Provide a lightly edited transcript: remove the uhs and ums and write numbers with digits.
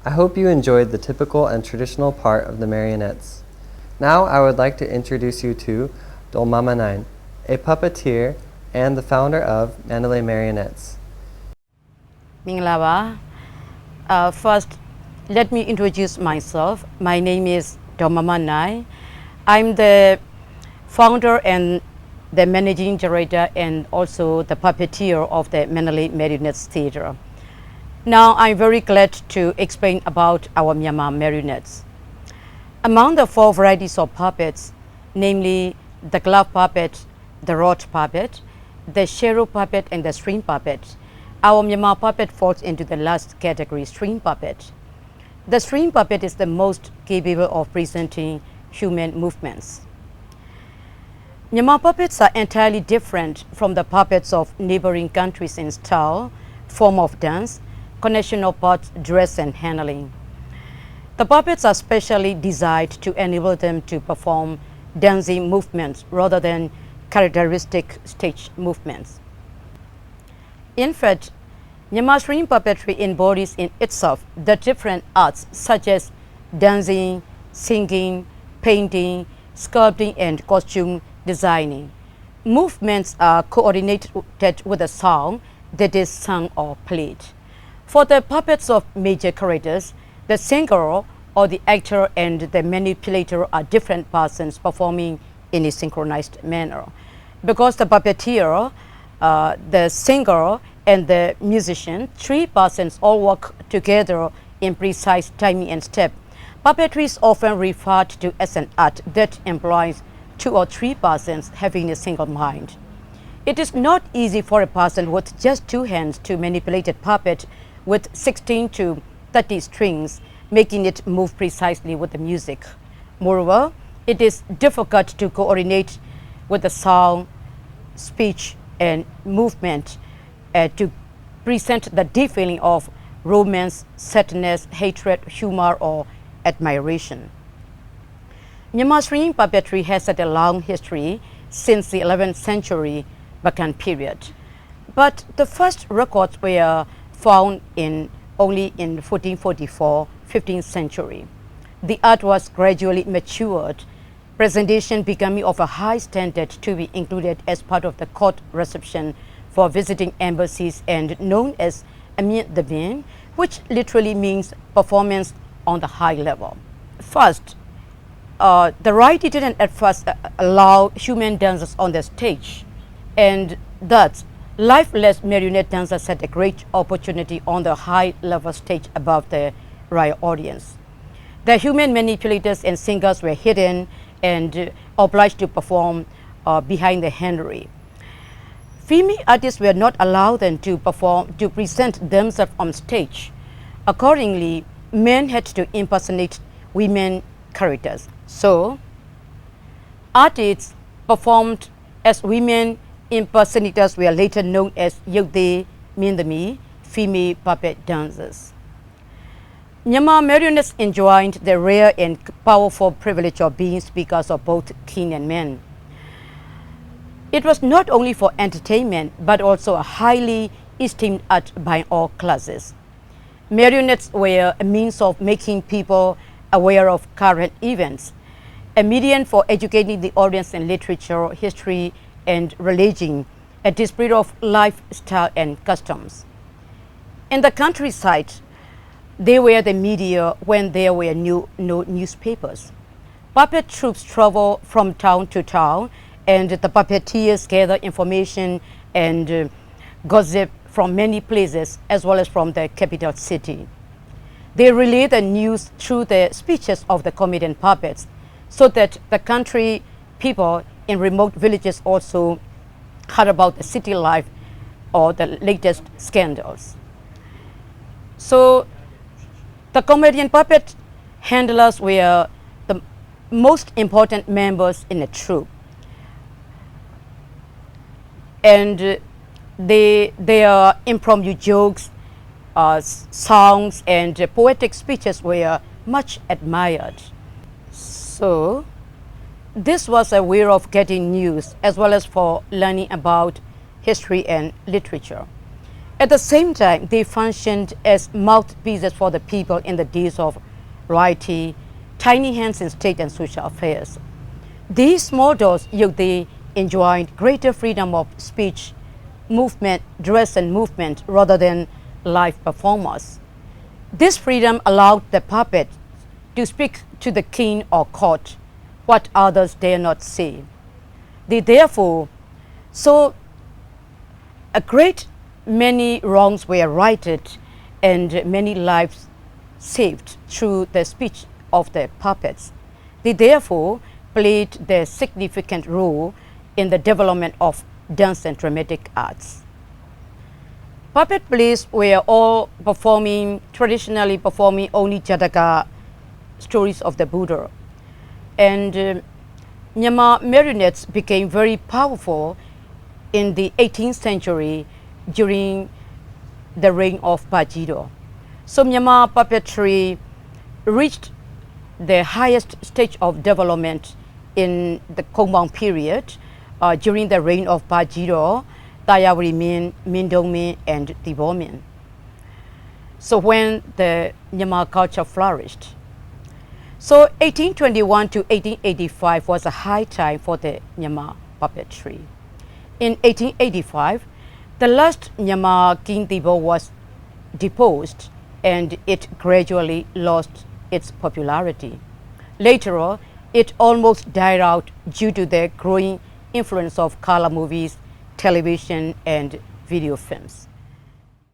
I hope you enjoyed the typical and traditional part of the Marionettes. Now I would like to introduce you to Dolmama Naing, a puppeteer and the founder of Mandalay Marionettes. Minglawa. First, let me introduce myself. My name is Dolmama Naing. I'm the founder and the managing director and also the puppeteer of the Mandalay Marionettes Theatre. Now I'm very glad to explain about our Myanmar marionettes. Among the 4 varieties of puppets, namely the glove puppet, the rod puppet, the shero puppet and the string puppet, our Myanmar puppet falls into the last category, string puppet. The string puppet is the most capable of presenting human movements. Myanmar puppets are entirely different from the puppets of neighboring countries in style, form of dance, connection of parts, dress and handling. The puppets are specially designed to enable them to perform dancing movements rather than characteristic stage movements. In fact, Myanmar string puppetry embodies in itself the different arts such as dancing, singing, painting, sculpting and costume designing. Movements are coordinated with a song that is sung or played. For the puppets of major characters, the singer or the actor and the manipulator are different persons performing in a synchronized manner. Because the puppeteer, the singer and the musician, 3 persons all work together in precise timing and step. Puppetry is often referred to as an art that employs 2 or 3 persons having a single mind. It is not easy for a person with just 2 hands to manipulate a puppet with 16 to 30 strings, making it move precisely with the music. Moreover, it is difficult to coordinate with the song, speech, and movement to present the deep feeling of romance, sadness, hatred, humor, or admiration. Myanmar string puppetry has had a long history since the 11th century Bakan period. But the first records were found only in 1444, 15th century. The art was gradually matured, presentation becoming of a high standard to be included as part of the court reception for visiting embassies and known as Amien Devin, which literally means performance on the high level. First, the variety didn't at first allow human dancers on the stage, and thus lifeless marionette dancers had a great opportunity on the high-level stage above the royal audience. The human manipulators and singers were hidden and obliged to perform behind the handlery. Female artists were not allowed then to present themselves on stage. Accordingly, men had to impersonate women characters. So, artists performed as women impersonators were later known as Yukde Mindami, female puppet dancers. Myanmar marionettes enjoyed the rare and powerful privilege of being speakers of both king and men. It was not only for entertainment, but also a highly esteemed art by all classes. Marionettes were a means of making people aware of current events, a medium for educating the audience in literature, history, and religion, a display of lifestyle and customs. In the countryside, they were the media when there were no newspapers. Puppet troops travel from town to town, and the puppeteers gather information and gossip from many places as well as from the capital city. They relay the news through the speeches of the comedian puppets so that the country people in remote villages also heard about the city life or the latest scandals. So the comedian puppet handlers were the most important members in a troupe. And their impromptu jokes, songs, and poetic speeches were much admired. So this was a way of getting news as well as for learning about history and literature. At the same time, they functioned as mouthpieces for the people in the days of rioting, tiny hands in state and social affairs. These models, yet they enjoyed greater freedom of speech, movement, dress and movement rather than live performers. This freedom allowed the puppet to speak to the king or court what others dare not say. They therefore saw a great many wrongs were righted and many lives saved through the speech of the puppets. They therefore played the significant role in the development of dance and dramatic arts. Puppet plays were all traditionally performing only Jataka stories of the Buddha. And Myanmar marionettes became very powerful in the 18th century during the reign of Bajido. So Myanmar puppetry reached the highest stage of development in the Kongbang period during the reign of Bajido, Tayawari Min, Mindong Min, and Thibaw Min. So when the Myanmar culture flourished. So 1821 to 1885 was a high time for the Myanmar puppetry. In 1885, the last Myanmar King Thibaw was deposed and it gradually lost its popularity. Later on, it almost died out due to the growing influence of color movies, television, and video films.